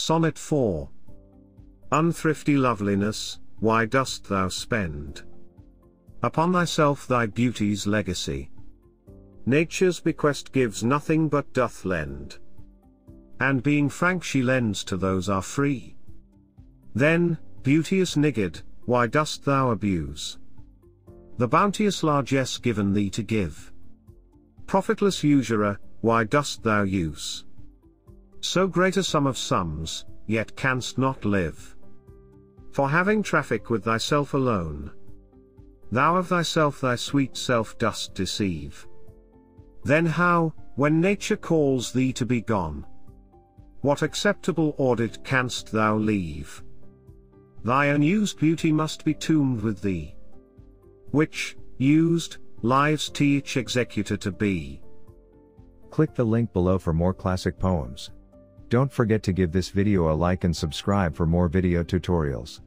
Sonnet 4. Unthrifty loveliness, why dost thou spend upon thyself thy beauty's legacy? Nature's bequest gives nothing but doth lend, and being frank she lends to those are free. Then, beauteous niggard, why dost thou abuse the bounteous largesse given thee to give? Profitless usurer, why dost thou use so great a sum of sums, yet canst not live? For having traffic with thyself alone, thou of thyself thy sweet self dost deceive. Then how, when nature calls thee to be gone, what acceptable audit canst thou leave? Thy unused beauty must be tombed with thee, which, used, lives teach executor to be. Click the link below for more classic poems. Don't forget to give this video a like and subscribe for more video tutorials.